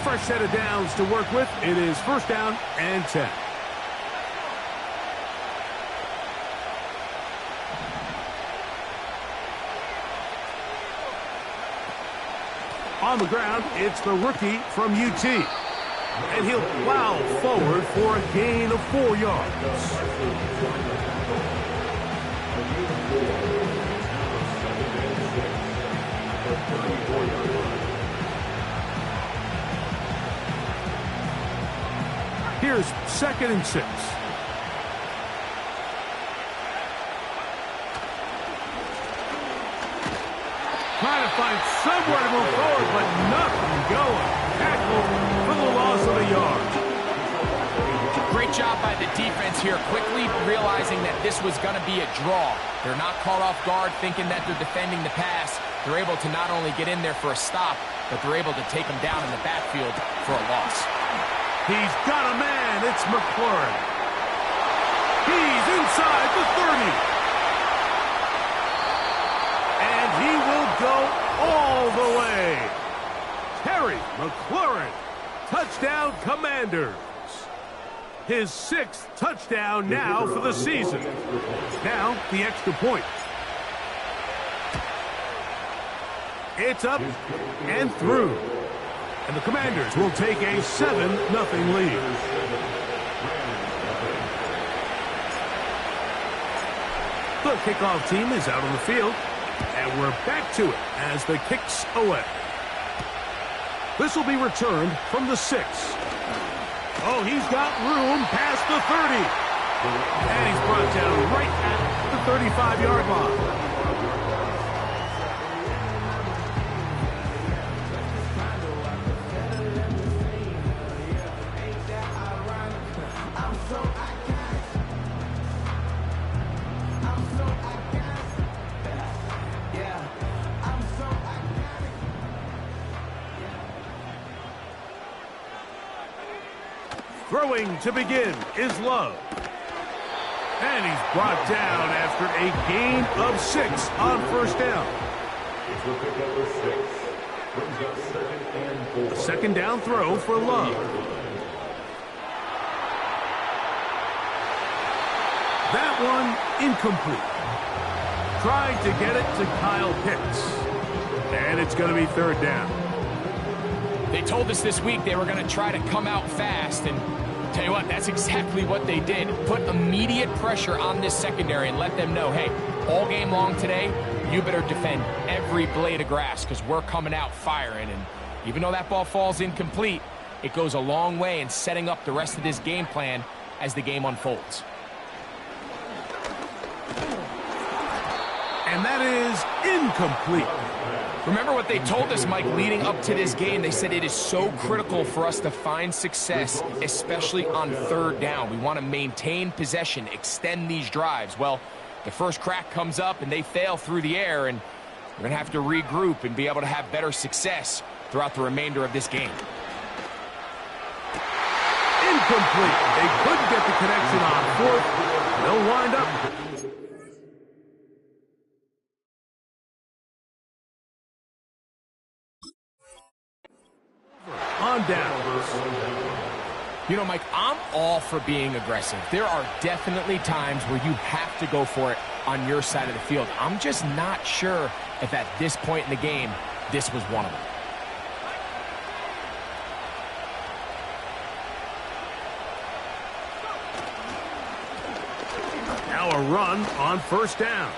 fresh set of downs to work with. It is first down and 10. On the ground, it's the rookie from UT. And he'll plow forward for a gain of 4 yards. Here's 2nd and 6. Trying to find somewhere to move forward, but nothing going. Tackled for the loss of a yard. Great job by the defense here, quickly realizing that this was going to be a draw. They're not caught off guard thinking that they're defending the pass. They're able to not only get in there for a stop, but they're able to take them down in the backfield for a loss. He's got a man. It's McLaurin. He's inside the 30. And he will go all the way. Terry McLaurin, touchdown Commanders. His 6th touchdown now for the season. Now the extra point. It's up and through. And the Commanders will take a 7-0 lead. The kickoff team is out on the field. And we're back to it as the kick's away. This will be returned from the 6. Oh, he's got room past the 30. And he's brought down right at the 35-yard line. Throwing to begin is Love. And he's brought down after a gain of 6 on first down. A second down throw for Love. That one incomplete. Trying to get it to Kyle Pitts. And it's going to be 3rd down. They told us this week they were going to try to come out fast, and tell you what, that's exactly what they did. Put immediate pressure on this secondary and let them know, hey, all game long today, you better defend every blade of grass because we're coming out firing. And even though that ball falls incomplete, it goes a long way in setting up the rest of this game plan as the game unfolds. And that is incomplete. Remember what they told us, Mike, leading up to this game. They said it is so critical for us to find success, especially on 3rd down. We want to maintain possession, extend these drives. Well, the first crack comes up and they fail through the air, and we're going to have to regroup and be able to have better success throughout the remainder of this game. Incomplete. They couldn't get the connection on 4th. They'll wind up on downs. You know, Mike, I'm all for being aggressive. There are definitely times where you have to go for it on your side of the field. I'm just not sure if at this point in the game, this was one of them. Now a run on first down.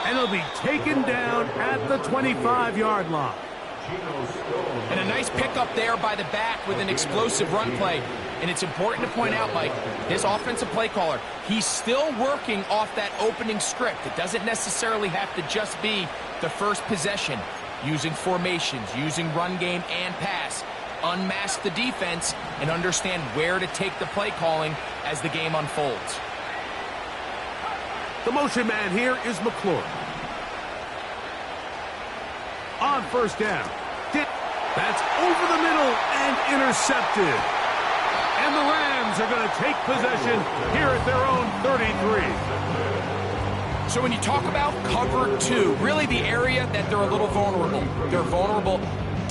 And he'll be taken down at the 25-yard line. And a nice pickup there by the back with an explosive run play. And it's important to point out, Mike, this offensive play caller, he's still working off that opening script. It doesn't necessarily have to just be the first possession. Using formations, using run game and pass. Unmask the defense and understand where to take the play calling as the game unfolds. The motion man here is McLaurin. On first down. That's over the middle and intercepted. And the Rams are going to take possession here at their own 33. So when you talk about cover 2, really the area that they're a little vulnerable. They're vulnerable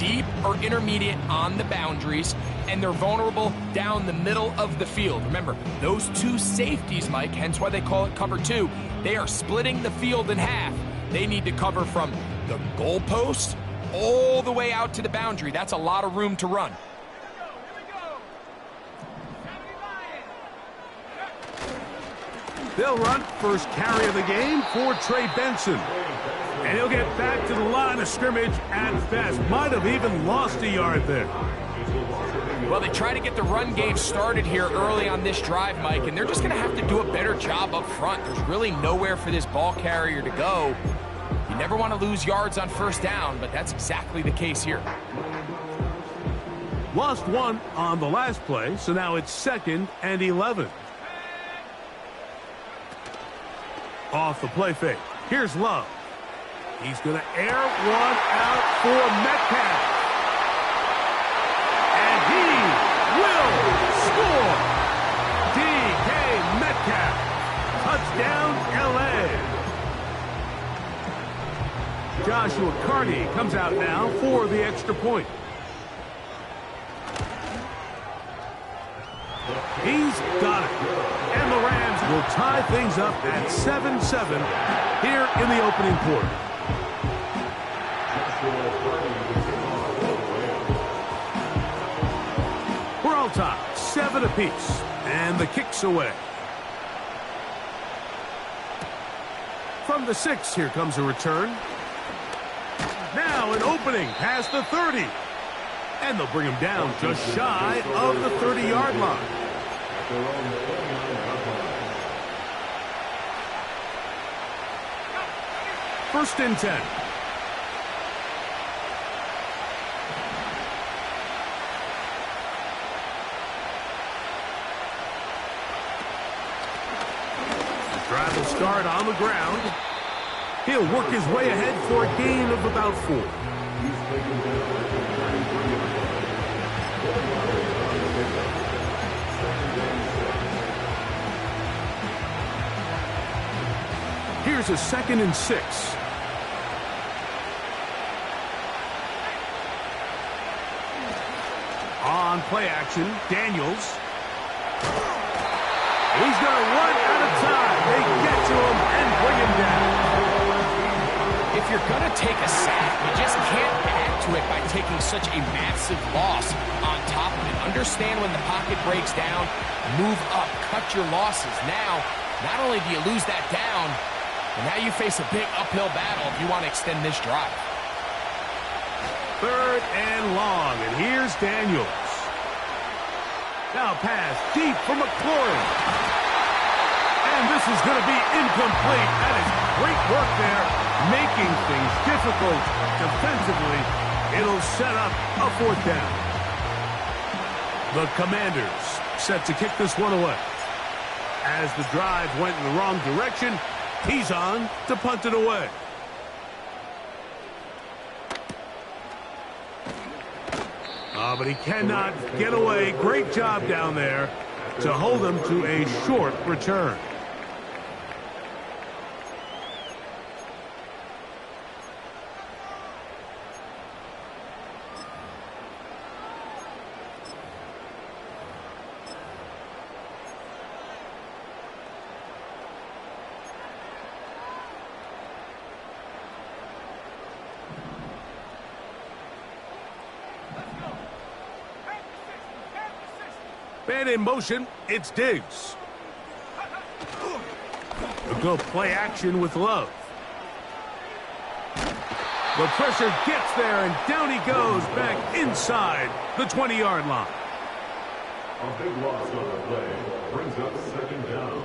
deep or intermediate on the boundaries, and they're vulnerable down the middle of the field. Remember, those two safeties, Mike, hence why they call it cover two, they are splitting the field in half. They need to cover from the goalpost all the way out to the boundary. That's a lot of room to run. They'll run first carry of the game for Trey Benson. And he'll get back to the line of scrimmage at best. Might have even lost a yard there. Well, they try to get the run game started here early on this drive, Mike, and they're just going to have to do a better job up front. There's really nowhere for this ball carrier to go. You never want to lose yards on first down, but that's exactly the case here. Lost one on the last play, so now it's 2nd and 11. Off the play fake. Here's Love. He's going to air one out for Metcalf. And he will score. DK Metcalf. Touchdown, L.A. Joshua Carney comes out now for the extra point. He's got it. And the Rams will tie things up at 7-7 here in the opening quarter. We're all tied, 7 apiece, and the kick's away. From the 6, here comes a return. Now an opening past the 30. And they'll bring him down just shy of the 30-yard line. First and 10. The drive will start on the ground. He'll work his way ahead for a gain of about 4. Here's a 2nd and 6. On play action, Daniels. He's going to run out of time. They get to him and bring him down. If you're going to take a sack, you just can't add to it by taking such a massive loss on top of it. Understand when the pocket breaks down, move up, cut your losses. Now, not only do you lose that down, but now you face a big uphill battle if you want to extend this drive. 3rd and long, and here's Daniels. Now pass deep for McLaurin. And this is going to be incomplete. That is great work there, making things difficult defensively. It'll set up a 4th down. The Commanders set to kick this one away. As the drive went in the wrong direction, he's on to punt it away. But he cannot get away. Great job down there to hold him to a short return. Man in motion, it's Diggs. A good play action with Love. The pressure gets there, and down he goes back inside the 20-yard line. A big loss on the play brings up 2nd down.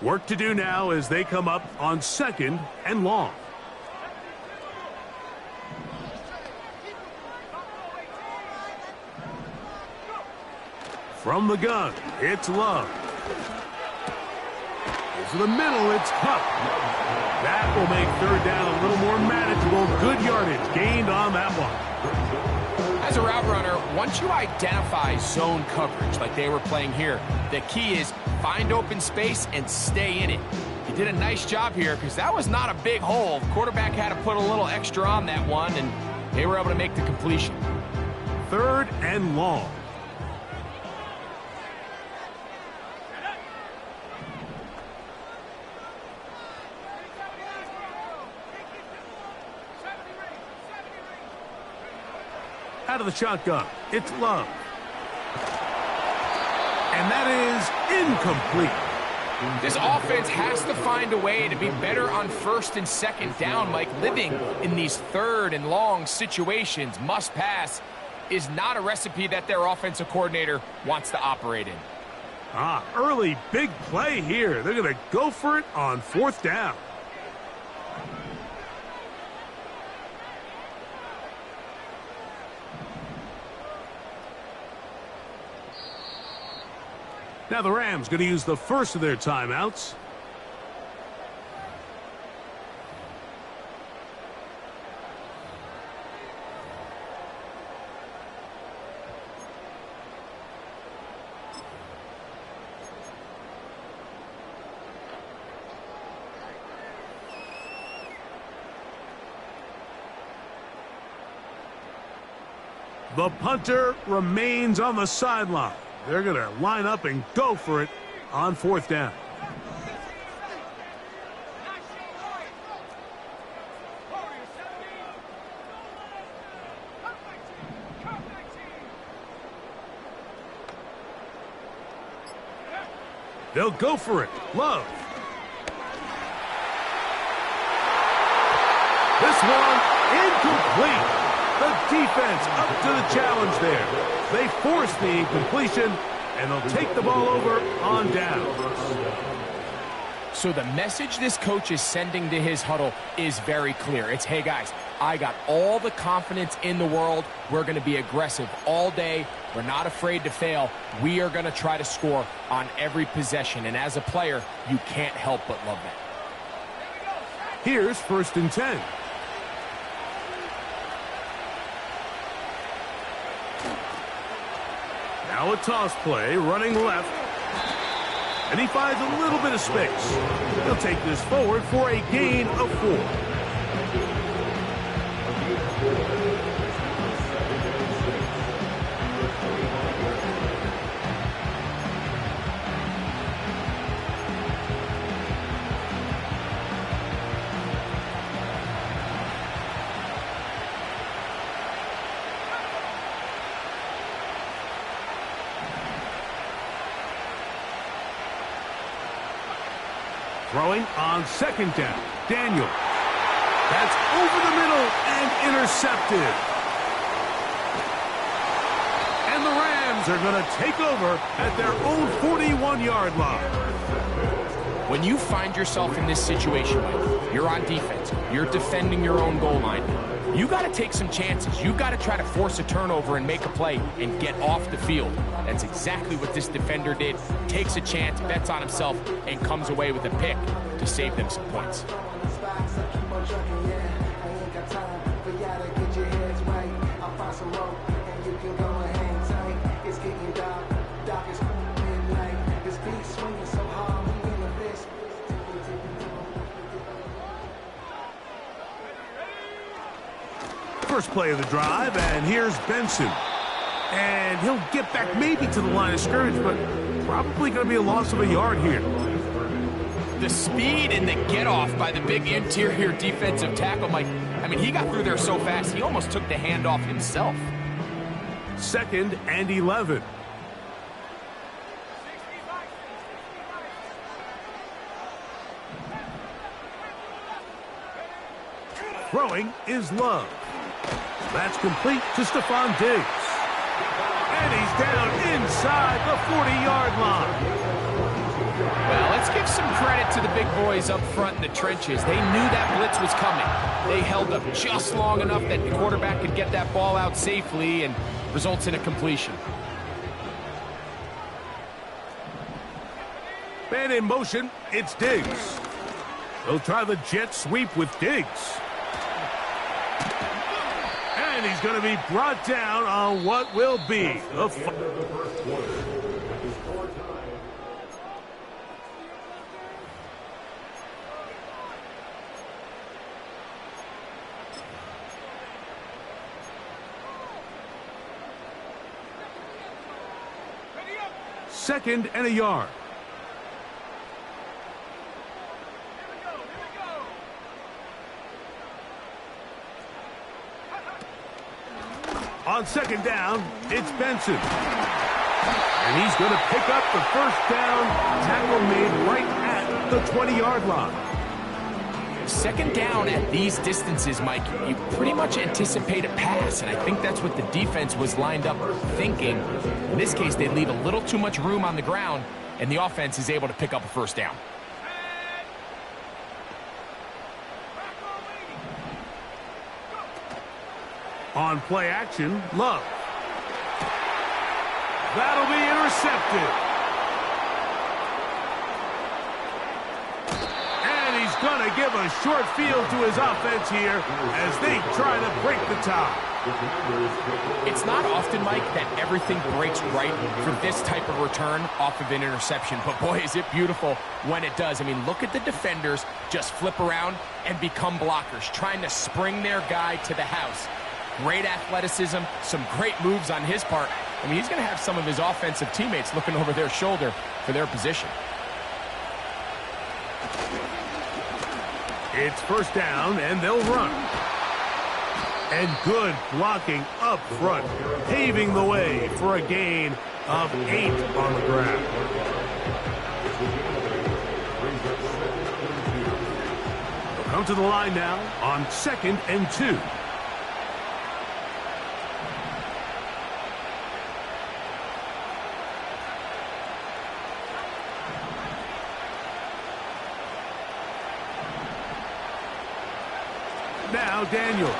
Work to do now as they come up on 2nd and long. From the gun, it's Love. To the middle, it's Cup. That will make third down a little more manageable. Good yardage gained on that one. As a route runner, once you identify zone coverage like they were playing here, the key is find open space and stay in it. He did a nice job here because that was not a big hole. The quarterback had to put a little extra on that one, and they were able to make the completion. Third and long. Out of the shotgun, it's Love. And that is incomplete. This offense has to find a way to be better on first and second down, Mike. Living in these third and long situations, must pass, is not a recipe that their offensive coordinator wants to operate in. Early big play here. They're going to go for it on fourth down. Now the Rams going to use the first of their timeouts. The punter remains on the sideline. They're going to line up and go for it on fourth down. They'll go for it. Love. This one incomplete. The defense up to the challenge there. They force the incompletion, and they'll take the ball over on downs. So the message this coach is sending to his huddle is very clear. It's, hey guys, I got all the confidence in the world. We're going to be aggressive all day. We're not afraid to fail. We are going to try to score on every possession. And as a player, you can't help but love that. Here's first and 10. Now a toss play, running left. And he finds a little bit of space. He'll take this forward for a gain of 4. Throwing on second down. Daniel. That's over the middle and intercepted. And the Rams are going to take over at their own 41-yard line. When you find yourself in this situation, Mike, you're on defense, you're defending your own goal line, you got to take some chances. You got to try to force a turnover and make a play and get off the field. That's exactly what this defender did. Takes a chance, bets on himself, and comes away with a pick to save them some points. First play of the drive, and here's Benson. And he'll get back maybe to the line of scrimmage, but probably going to be a loss of a yard here. The speed and the get-off by the big interior defensive tackle, Mike. I mean, he got through there so fast, he almost took the handoff himself. Second and 11. Throwing is Love. That's complete to Stephon Diggs. And he's down inside the 40-yard line. Well, let's give some credit to the big boys up front in the trenches. They knew that blitz was coming. They held up just long enough that the quarterback could get that ball out safely and results in a completion. Man in motion, it's Diggs. They'll try the jet sweep with Diggs. And he's going to be brought down on what will be the second and a yard. On second down, it's Benson. And he's going to pick up the first down. Tackle made right at the 20-yard line. Second down at these distances, Mike, you pretty much anticipate a pass, and I think that's what the defense was lined up thinking. In this case, they leave a little too much room on the ground, and the offense is able to pick up a first down. On play action, Love. That'll be intercepted. And he's going to give a short field to his offense here as they try to break the tie. It's not often, Mike, that everything breaks right for this type of return off of an interception. But, boy, is it beautiful when it does. I mean, look at the defenders just flip around and become blockers, trying to spring their guy to the house. Great athleticism, some great moves on his part. I mean, he's going to have some of his offensive teammates looking over their shoulder for their position. It's first down, and they'll run. And good blocking up front, paving the way for a gain of 8 on the ground. They'll come to the line now on 2nd and 2. Now Daniels.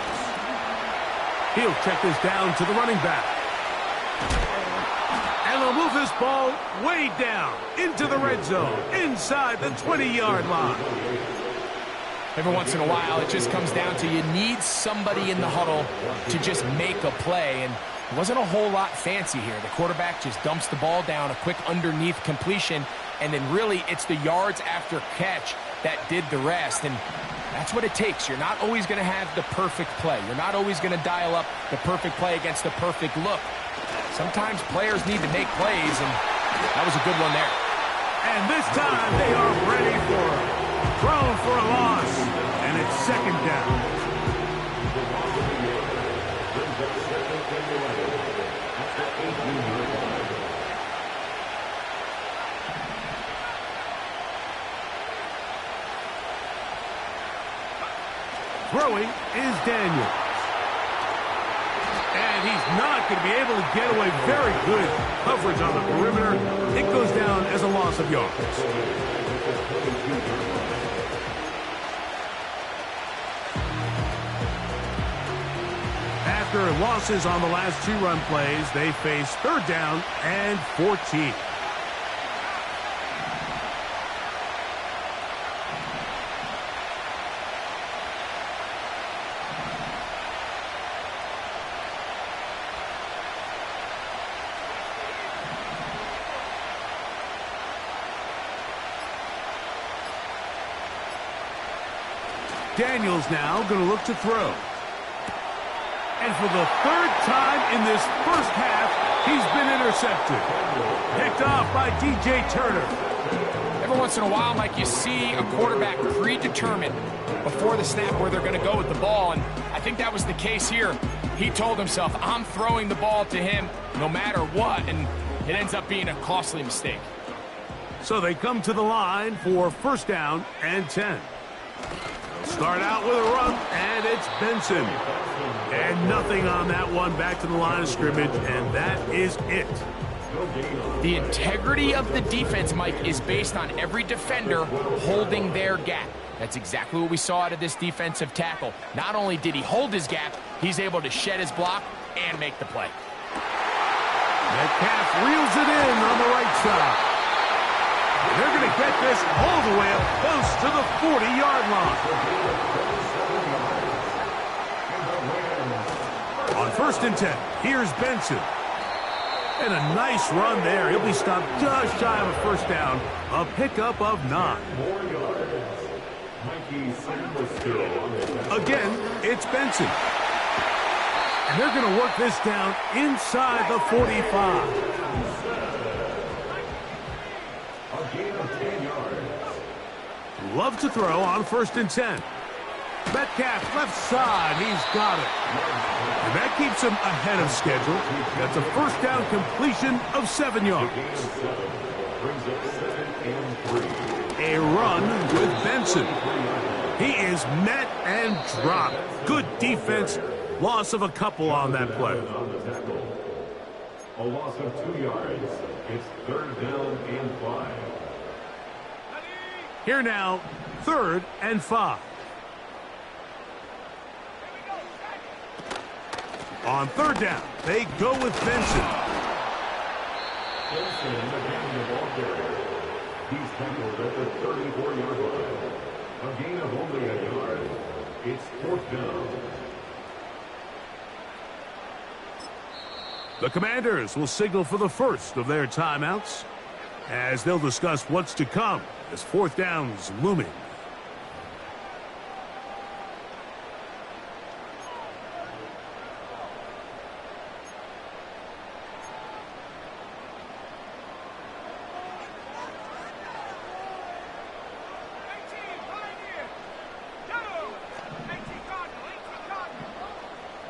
He'll check this down to the running back. And they'll move this ball way down into the red zone, inside the 20-yard line. Every once in a while, it just comes down to you need somebody in the huddle to just make a play. And it wasn't a whole lot fancy here. The quarterback just dumps the ball down, a quick underneath completion, and then really it's the yards after catch that did the rest. And that's what it takes. You're not always going to have the perfect play. You're not always going to dial up the perfect play against the perfect look. Sometimes players need to make plays, and that was a good one there. And this time they are ready for it. Thrown for a loss, and it's second down. Throwing is Daniels. And he's not going to be able to get away. Very good coverage on the perimeter. It goes down as a loss of yards. After losses on the last 2 run plays, they face third down and 14. Daniels now going to look to throw. And for the 3rd time in this first half, he's been intercepted. Picked off by DJ Turner. Every once in a while, Mike, you see a quarterback predetermined before the snap where they're going to go with the ball, and I think that was the case here. He told himself, I'm throwing the ball to him no matter what, and it ends up being a costly mistake. So they come to the line for first down and 10. Start out with a run, and it's Benson. And nothing on that one, back to the line of scrimmage, and that is it. The integrity of the defense, Mike, is based on every defender holding their gap. That's exactly what we saw out of this defensive tackle. Not only did he hold his gap, he's able to shed his block and make the play. Metcalf reels it in on the right side. They're going to get this all the way up close to the 40-yard line. On 1st and 10, here's Benson. And a nice run there. He'll be stopped just shy of a first down. A pickup of 9. Again, it's Benson. And they're going to work this down inside the 45. Love to throw on 1st and 10. Metcalf left side. He's got it. And that keeps him ahead of schedule. That's a first down completion of 7 yards. A run with Benson. He is met and dropped. Good defense. Loss of a couple on that play. A loss of 2 yards. It's 3rd down and 5. Here now, 3rd and 5. On 3rd down, they go with Benson. Benson in the game of ball carrier. He's tackled at the 34-yard line. A gain of only a yard. It's 4th down. The Commanders will signal for the first of their timeouts as they'll discuss what's to come as 4th down's looming.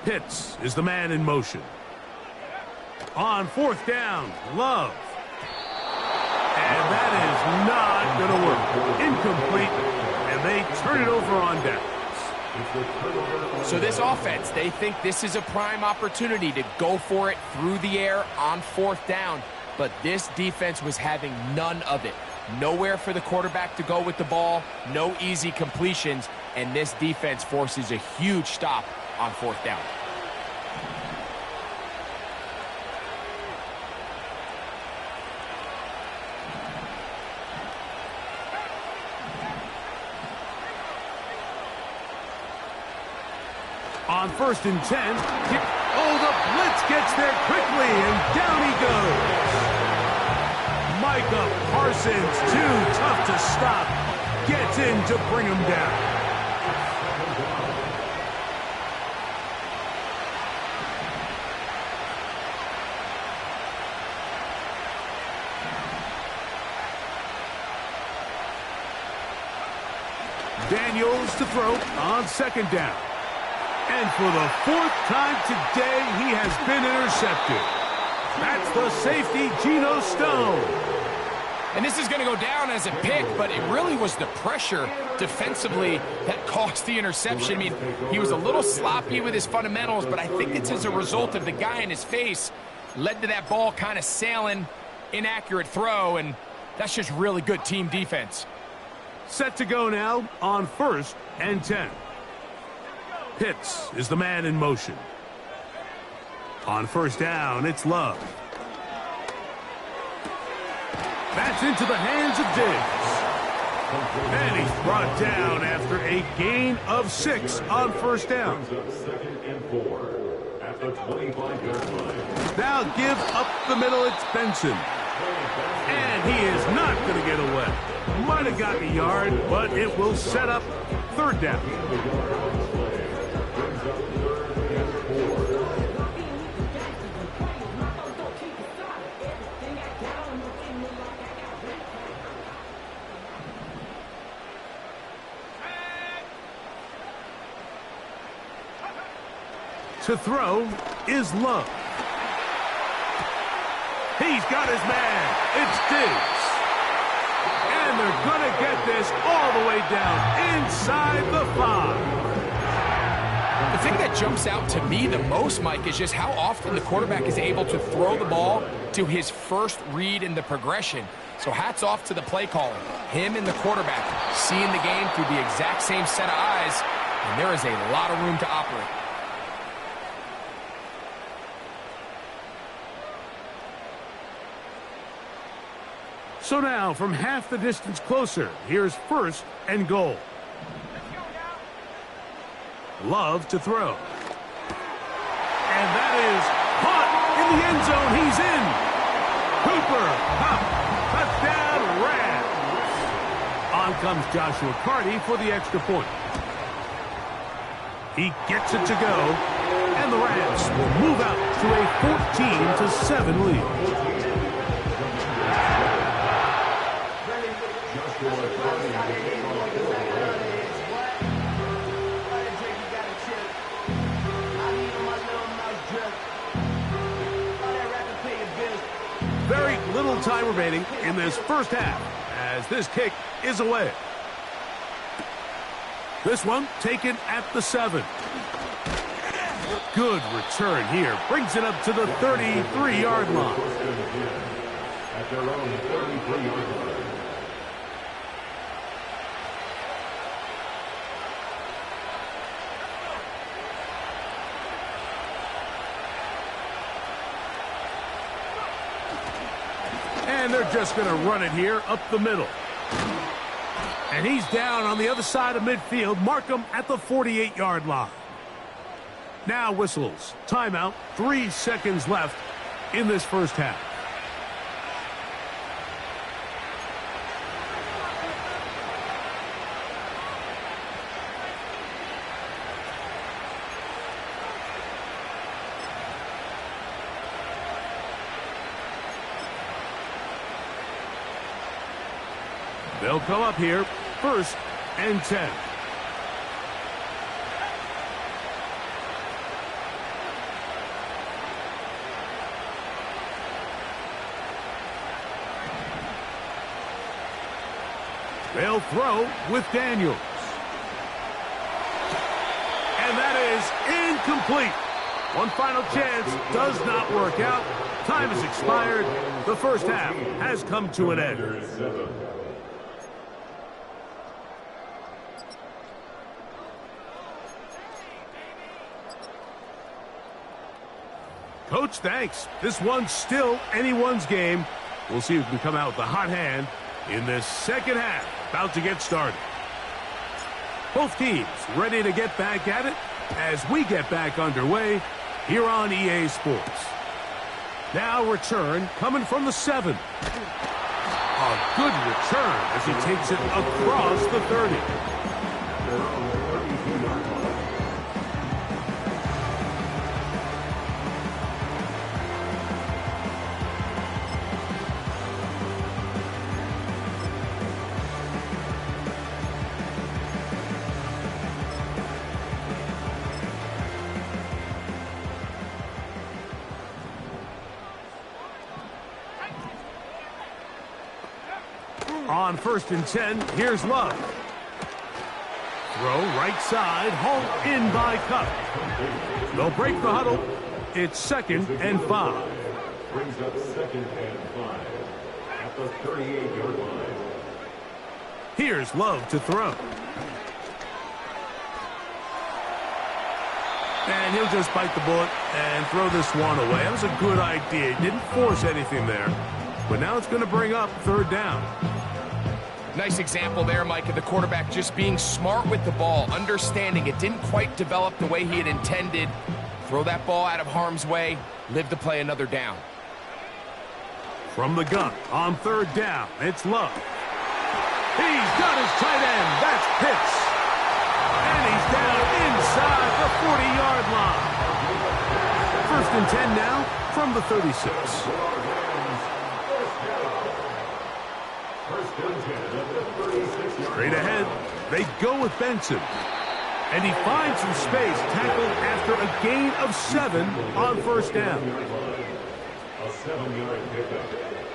Pitts is the man in motion. On 4th down, Love. And that is not going to work. Incomplete, and they turn it over on downs. So this offense, they think this is a prime opportunity to go for it through the air on 4th down. But this defense was having none of it. Nowhere for the quarterback to go with the ball, no easy completions, and this defense forces a huge stop on 4th down. On 1st and 10, the blitz gets there quickly, and down he goes. Micah Parsons, too tough to stop, gets in to bring him down. Daniels to throw on 2nd down. And for the 4th time today, he has been intercepted. That's the safety, Geno Stone. And this is going to go down as a pick, but it really was the pressure defensively that caused the interception. I mean, he was a little sloppy with his fundamentals, but I think it's as a result of the guy in his face led to that ball kind of sailing, inaccurate throw, and that's just really good team defense. Set to go now on 1st and 10. Pitts is the man in motion. On 1st down, it's Love. That's into the hands of Diggs. And he's brought down after a gain of 6 on 1st down. 2nd and 4 at the 25-yard line. Now give up the middle, it's Benson. And he is not going to get away. Might have gotten a yard, but it will set up 3rd down. To throw is Love. He's got his man. It's Diggs. And they're going to get this all the way down inside the 5. The thing that jumps out to me the most, Mike, is just how often the quarterback is able to throw the ball to his first read in the progression. So hats off to the play caller. Him and the quarterback seeing the game through the exact same set of eyes, and there is a lot of room to operate. So now, from half the distance closer, here's first and goal. Love to throw. And that is caught in the end zone. He's in. Cooper, hop, touchdown, Rams. On comes Joshua Carty for the extra point. He gets it to go, and the Rams will move out to a 14-7 lead. Very little time remaining in this first half as this kick is away. This one taken at the 7. Good return here. Brings it up to the 33-yard line. At their own 33-yard line. And they're just going to run it here up the middle. And he's down on the other side of midfield. Mark him at the 48-yard line. Now whistles. Timeout. 3 seconds left in this first half. They'll come up here, first and 10. They'll throw with Daniels. And that is incomplete. One final chance does not work out. Time has expired. The first half has come to an end. Coach, thanks. This one's still anyone's game. We'll see who can come out with the hot hand in this second half. About to get started. Both teams ready to get back at it as we get back underway here on EA Sports. Now return coming from the 7. A good return as he takes it across the 30. On first and 10, here's Love. Throw right side, hauled in by Cup. They'll break the huddle. It's second and 5. Brings up second and 5 at the 38-yard line. Here's Love to throw. And he'll just bite the bullet and throw this one away. That was a good idea. He didn't force anything there. But now it's going to bring up third down. Nice example there, Mike, of the quarterback just being smart with the ball, understanding it didn't quite develop the way he had intended. Throw that ball out of harm's way, live to play another down. From the gun, on third down, it's Love. He's got his tight end, that's Pitts. And he's down inside the 40-yard line. First and 10 now from the 36. Straight ahead, they go with Benson. And he finds some space, tackled after a gain of 7 on first down. A 7-yard pickup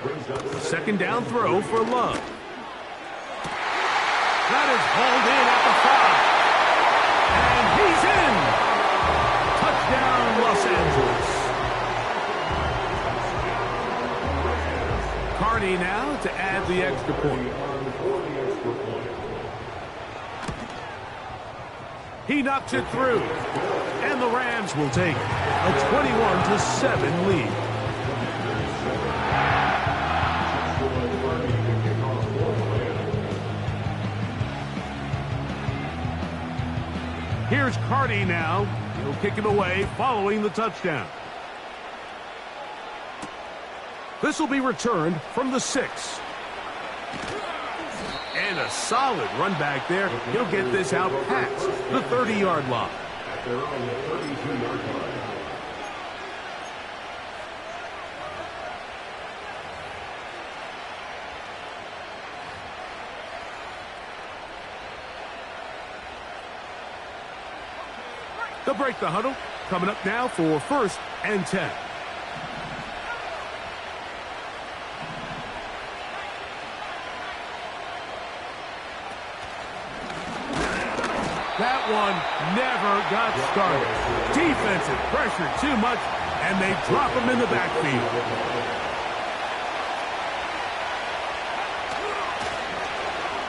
brings up A second down throw for Love. That is hauled in at the 5. And he's in. Touchdown, Los Angeles. Carney now to add the extra point. He knocks it through, and the Rams will take a 21-7 lead. Here's Carty now. He'll kick it away following the touchdown. This will be returned from the 6. And a solid run back there. He'll get this out past the 30-yard line. At their own 32-yard line. They'll break the huddle. Coming up now for 1st and 10. That one never got started. Defensive pressure too much, and they drop him in the backfield.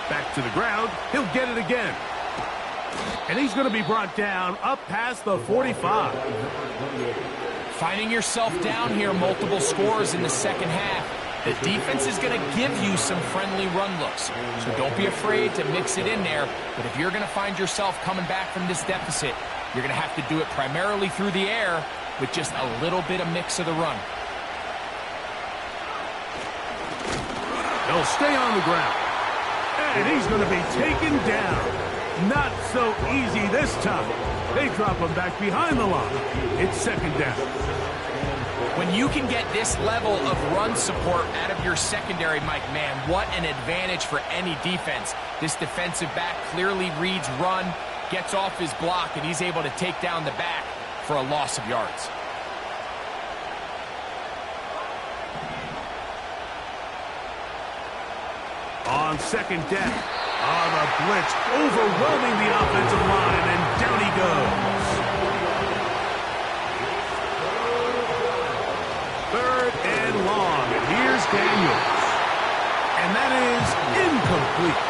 Back to the ground. He'll get it again. And he's going to be brought down up past the 45. Finding yourself down here, multiple scores in the second half. The defense is going to give you some friendly run looks, so don't be afraid to mix it in there. But if you're going to find yourself coming back from this deficit, you're going to have to do it primarily through the air with just a little bit of mix of the run. He'll stay on the ground. And he's going to be taken down. Not so easy this time. They drop him back behind the line. It's 2nd down. When you can get this level of run support out of your secondary, Mike, man, what an advantage for any defense. This defensive back clearly reads run, gets off his block, and he's able to take down the back for a loss of yards. On 2nd down. The blitz overwhelming the offensive line, and down he goes. 3rd and long, and here's Daniels. And that is incomplete.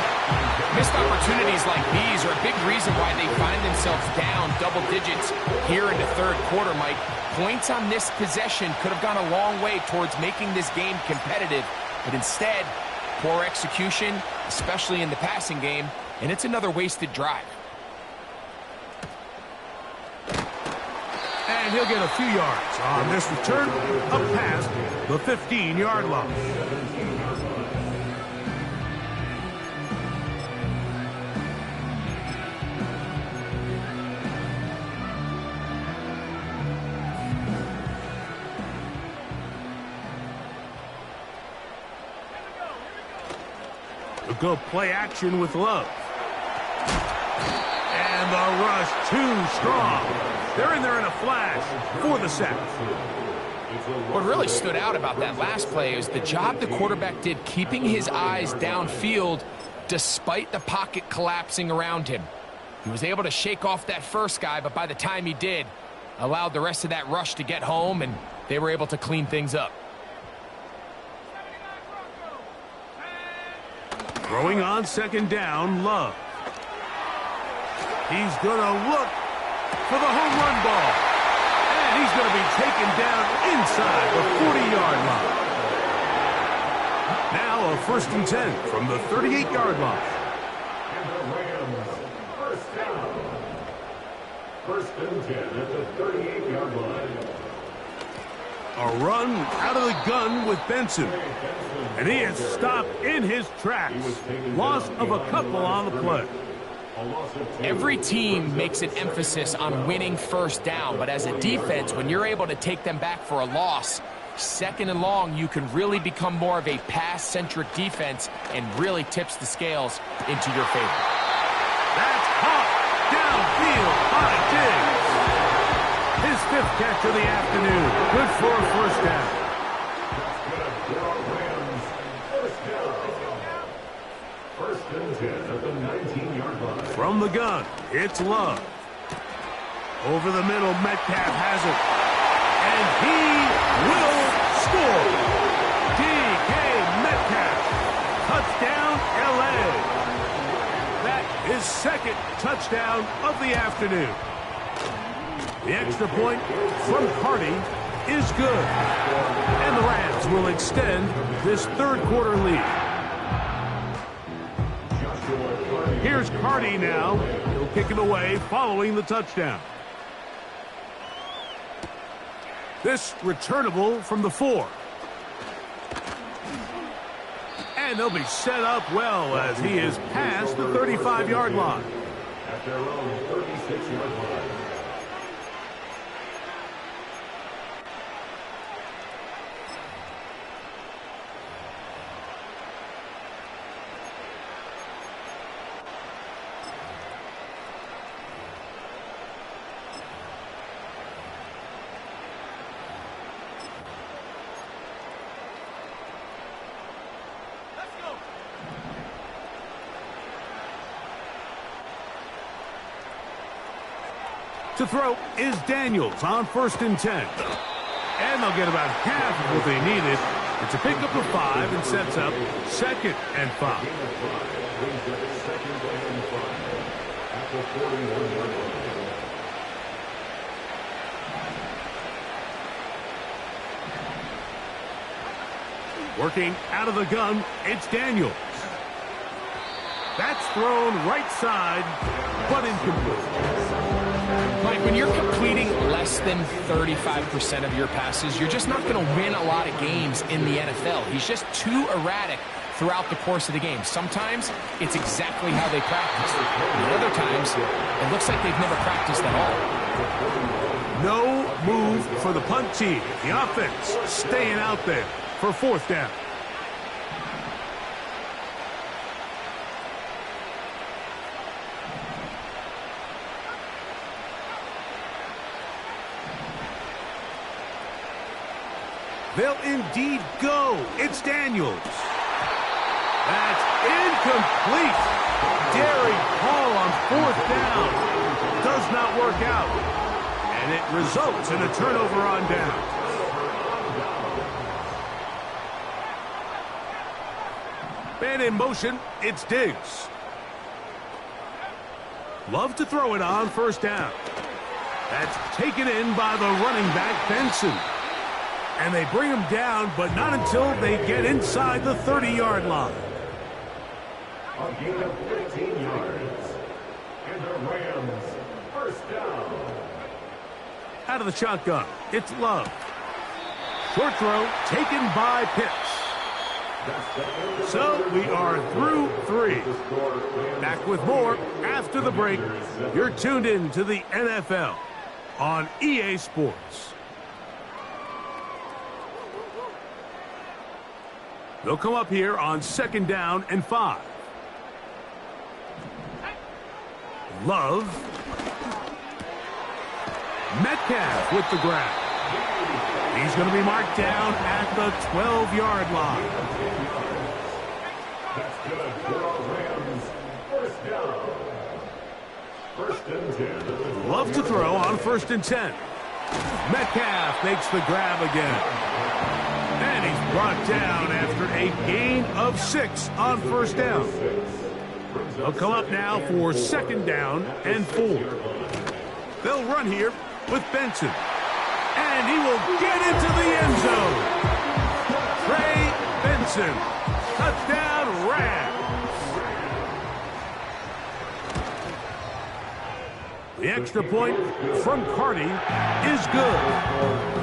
Missed opportunities like these are a big reason why they find themselves down double digits here in the 3rd quarter, Mike. Points on this possession could have gone a long way towards making this game competitive, but instead, poor execution, especially in the passing game, and it's another wasted drive. And he'll get a few yards on this return up past the 15-yard line. Go play action with Love. And the rush too strong. They're in there in a flash for the sack. What really stood out about that last play is the job the quarterback did keeping his eyes downfield despite the pocket collapsing around him. He was able to shake off that first guy, but by the time he did, allowed the rest of that rush to get home, and they were able to clean things up. Throwing on 2nd down, Love. He's going to look for the home run ball. And he's going to be taken down inside the 40-yard line. Now a 1st and 10 from the 38-yard line. And the Rams, 1st down. 1st and 10 at the 38-yard line. A run out of the gun with Benson. And he is stopped in his tracks. Loss of a couple on the play. Every team makes an emphasis on winning 1st down, but as a defense, when you're able to take them back for a loss, 2nd and long, you can really become more of a pass-centric defense and really tips the scales into your favor. That's hot downfield by Diggs. His 5th catch of the afternoon. Good for a 1st down. Rams, 1st down. 1st and 10 at the 19-yard line. From the gun, it's Love. Over the middle, Metcalf has it. And he will score. D.K. Metcalf. Touchdown, L.A. That is 2nd touchdown of the afternoon. The extra point from Carty is good. And the Rams will extend this 3rd quarter lead. Joshua Here's Carty now. He'll kick it away following the touchdown. This returnable from the 4. And they'll be set up well as he is past the 35-yard line. At their own 36-yard line. To throw is Daniels on 1st and 10. And they'll get about half of what they needed. It's a pickup of 5 and sets up 2nd and 5. Working out of the gun, it's Daniels. That's thrown right side, but incomplete. Mike, when you're completing less than 35% of your passes, you're just not going to win a lot of games in the NFL. He's just too erratic throughout the course of the game. Sometimes it's exactly how they practice. And other times, it looks like they've never practiced at all. No move for the punt team. The offense staying out there for 4th down. They'll indeed go. It's Daniels. That's incomplete. Daring call on 4th down. Does not work out. And it results in a turnover on down. Man in motion, it's Diggs. Love to throw it on 1st down. That's taken in by the running back, Benson. And they bring him down, but not until they get inside the 30-yard line. A gain of 15 yards. And the Rams, 1st down. Out of the shotgun, it's Love. Short throw taken by Pitts. So we are through 3. Back with more after the break. You're tuned in to the NFL on EA Sports. They'll come up here on 2nd down and 5. Love. Metcalf with the grab. He's going to be marked down at the 12-yard line. That's good for our Rams. 1st down. 1st and 10. Love to throw on 1st and 10. Metcalf makes the grab again. And he's brought down after a gain of 6 on 1st down. They'll come up now for 2nd down and 4. They'll run here with Benson. And he will get into the end zone. Trey Benson. Touchdown Rams. The extra point from Carty is good.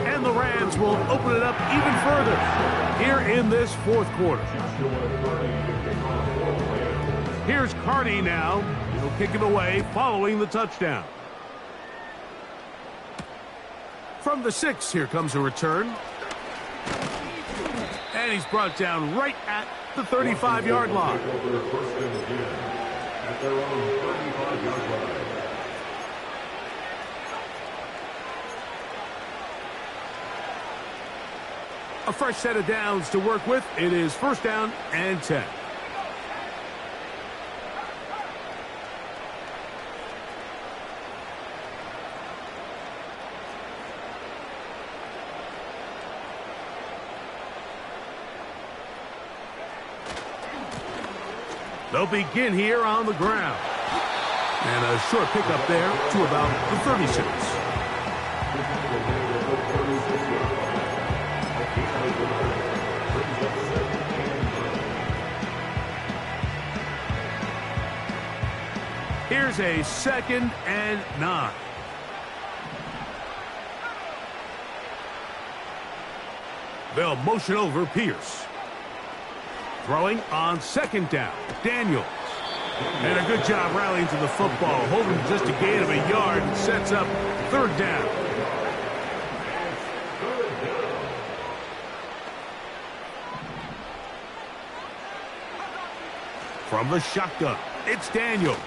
And the Rams will open it up even further here in this 4th quarter. Here's Carty now. He'll kick it away following the touchdown. From the 6, here comes a return. And he's brought down right at the 35-yard line. At their own 35-yard line. A fresh set of downs to work with. It is 1st down and 10. They'll begin here on the ground. And a short pickup there to about the 36. Here's a 2nd and 9. They'll motion over Pierce. Throwing on 2nd down, Daniels. And a good job rallying to the football, holding just a gain of a yard and sets up 3rd down. From the shotgun, it's Daniels.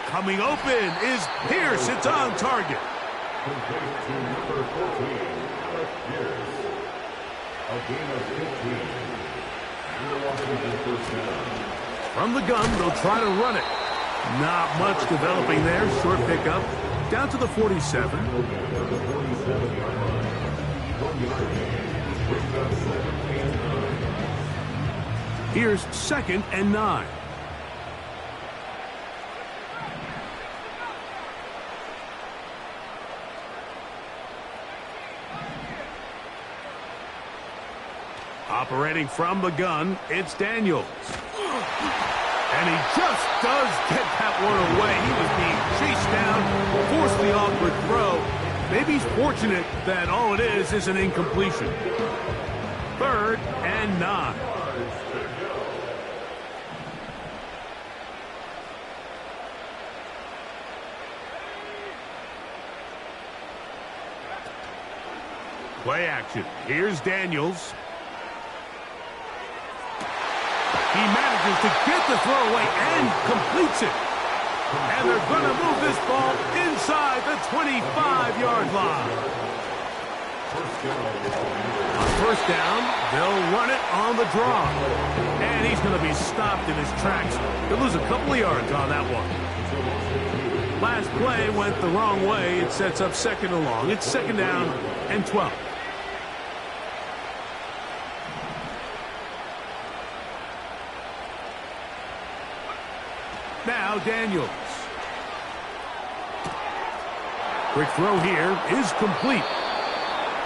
Coming open is Pierce. It's on target. From the gun, they'll try to run it. Not much developing there. Short pickup. Down to the 47. Here's 2nd and 9. Operating from the gun, it's Daniels. And he just does get that one away. He was being chased down, forced the awkward throw. Maybe he's fortunate that all it is an incompletion. 3rd and 9. Play action. Here's Daniels. He manages to get the throw away and completes it. And they're going to move this ball inside the 25-yard line. On 1st down, they'll run it on the draw. And he's going to be stopped in his tracks. He'll lose a couple of yards on that one. Last play went the wrong way. It sets up 2nd and long. It's 2nd down and 12. Now Daniels. Quick throw here is complete.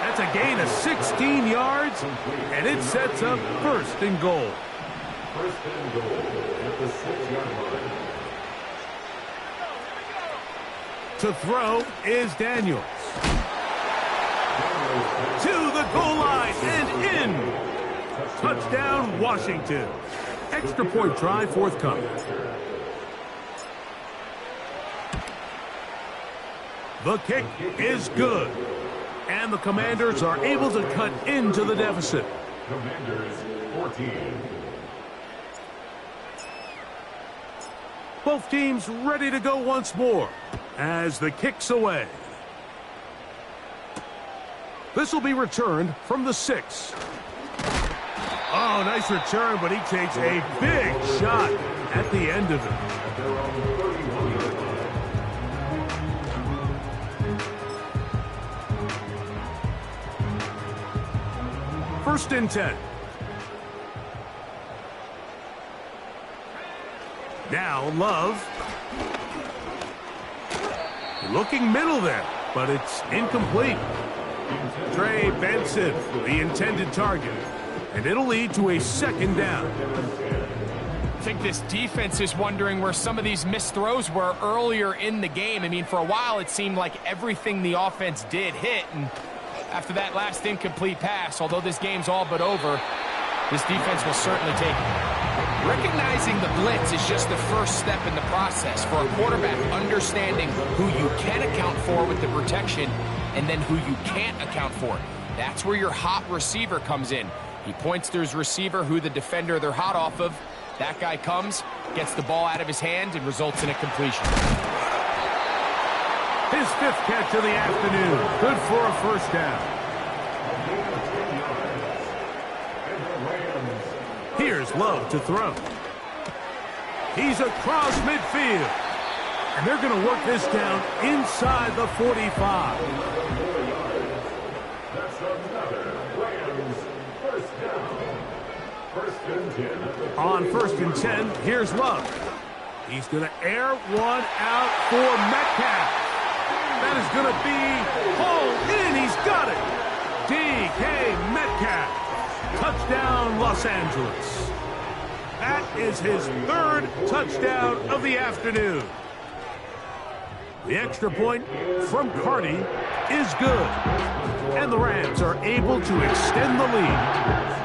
That's a gain of 16 yards, and it sets up 1st and goal. 1st and goal at the 6-yard line. To throw is Daniels. To the goal line and in. Touchdown, Washington. Extra point try forthcoming. The kick is good. And the Commanders are able to cut into the deficit. Commanders 14. Both teams ready to go once more as the kick's away. This will be returned from the 6. Oh, nice return, but he takes a big shot at the end of it. 1st and 10. Now Love. Looking middle there, but it's incomplete. Trey Benson, the intended target. And it'll lead to a 2nd down. I think this defense is wondering where some of these missed throws were earlier in the game. I mean, for a while, it seemed like everything the offense did hit. And after that last incomplete pass, although this game's all but over, this defense will certainly take it. Recognizing the blitz is just the first step in the process for a quarterback, understanding who you can account for with the protection and then who you can't account for. That's where your hot receiver comes in. He points to his receiver, who the defender they're hot off of. That guy comes, gets the ball out of his hand, and results in a completion. His 5th catch of the afternoon. Good for a 1st down. Here's Love to throw. He's across midfield. And they're going to work this down inside the 45. That's another Rams 1st down. 1st and 10. On 1st and 10, here's Love. He's going to air one out for Metcalf. That is going to be hauled in. He's got it. DK Metcalf. Touchdown, Los Angeles. That is his third touchdown of the afternoon. The extra point from Carty is good. And the Rams are able to extend the lead.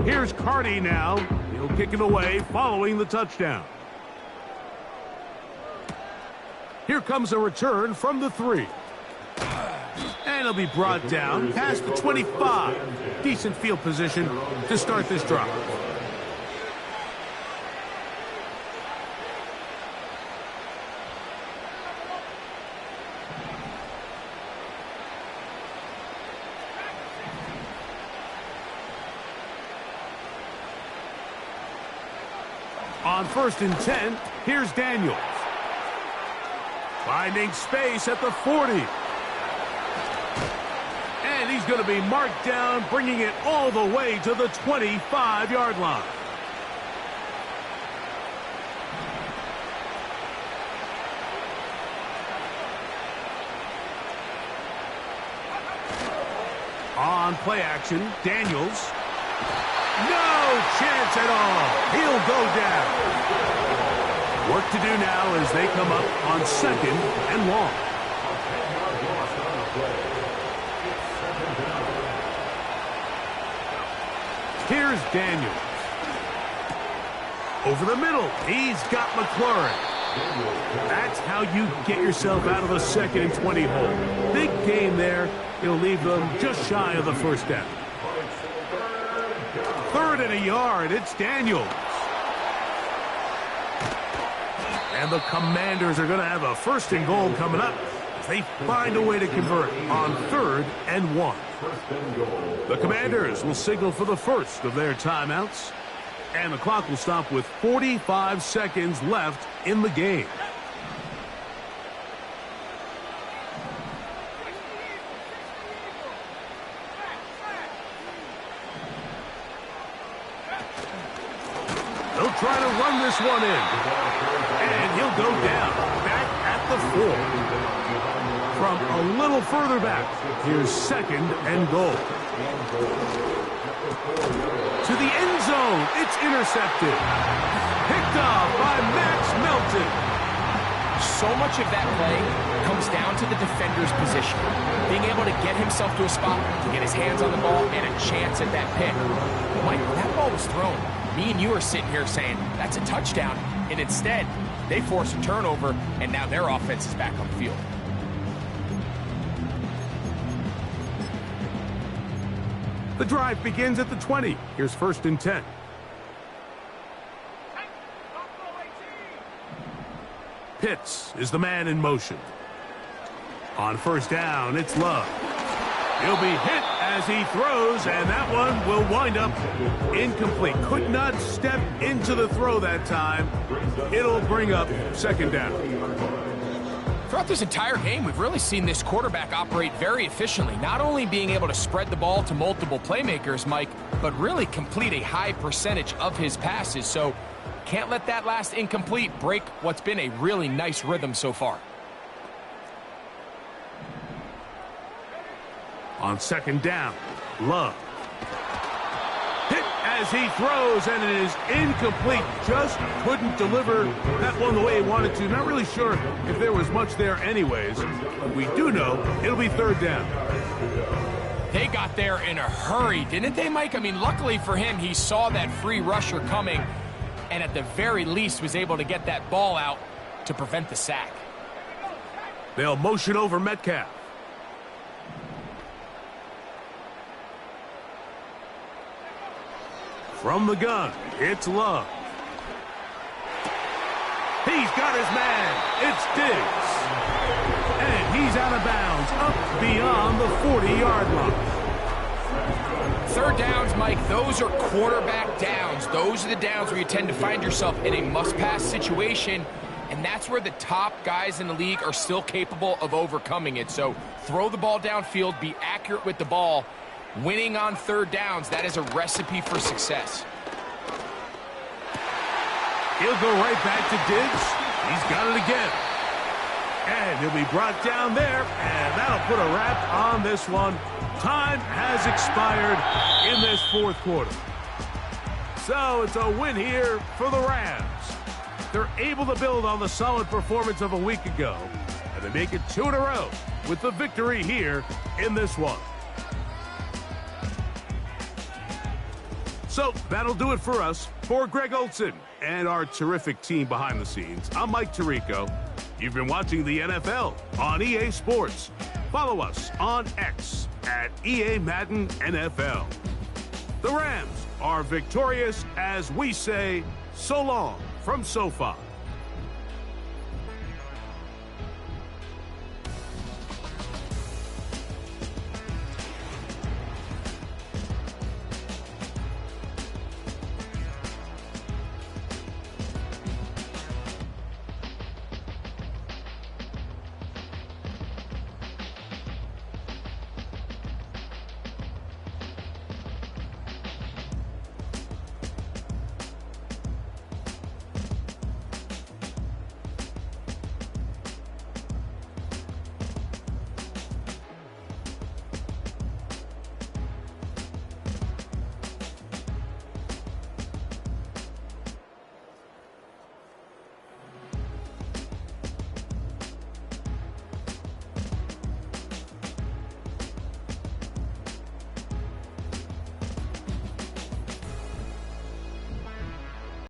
Here's Carty now. He'll kick it away following the touchdown. Here comes a return from the 3. And he'll be brought down past the 25. Decent field position to start this drive. On 1st and 10, here's Daniels. Finding space at the 40. And he's going to be marked down, bringing it all the way to the 25-yard line. On play action, Daniels. No chance at all. He'll go down. Work to do now as they come up on 2nd and long. Here's Daniels. Over the middle. He's got McLaurin. That's how you get yourself out of a 2nd and 20 hole. Big gain there. He'll leave them just shy of the first down. 3rd and a yard. It's Daniels. And the Commanders are going to have a 1st and goal coming up as they find a way to convert on 3rd and 1. The Commanders will signal for the first of their timeouts. And the clock will stop with 45 seconds left in the game. They'll try to run this one in. And he'll go down, back at the 4. From a little further back, here's 2nd and goal. To the end zone, it's intercepted. Picked off by Max Melton. So much of that play comes down to the defender's position. Being able to get himself to a spot, to get his hands on the ball, and a chance at that pick. Mike, when that ball was thrown, me and you are sitting here saying, that's a touchdown. And instead, they force a turnover, and now their offense is back on the field. The drive begins at the 20. Here's 1st and 10. Pitts is the man in motion. On 1st down, it's Love. He'll be hit as he throws, and that one will wind up incomplete. Could not step into the throw that time. It'll bring up 2nd down. Throughout this entire game, we've really seen this quarterback operate very efficiently, not only being able to spread the ball to multiple playmakers, Mike, but really complete a high percentage of his passes. So can't let that last incomplete break what's been a really nice rhythm so far. On 2nd down, Love. Hit as he throws, and it is incomplete. Just couldn't deliver that one the way he wanted to. Not really sure if there was much there anyways. But we do know it'll be 3rd down. They got there in a hurry, didn't they, Mike? I mean, luckily for him, he saw that free rusher coming, and at the very least was able to get that ball out to prevent the sack. They'll motion over Metcalf. From the gun, it's Love. He's got his man. It's Diggs. And he's out of bounds, up beyond the 40-yard line. 3rd downs, Mike, those are quarterback downs. Those are the downs where you tend to find yourself in a must-pass situation, and that's where the top guys in the league are still capable of overcoming it. So throw the ball downfield, be accurate with the ball, Winning on third downs, that is a recipe for success. He'll go right back to Diggs. He's got it again. And he'll be brought down there, and that'll put a wrap on this one. Time has expired in this fourth quarter. So it's a win here for the Rams. They're able to build on the solid performance of a week ago, and they make it 2 in a row with the victory here in this one. So that'll do it for us. For Greg Olson and our terrific team behind the scenes, I'm Mike Tirico. You've been watching the NFL on EA Sports. Follow us on X at EA Madden NFL. The Rams are victorious as we say so long from SoFi.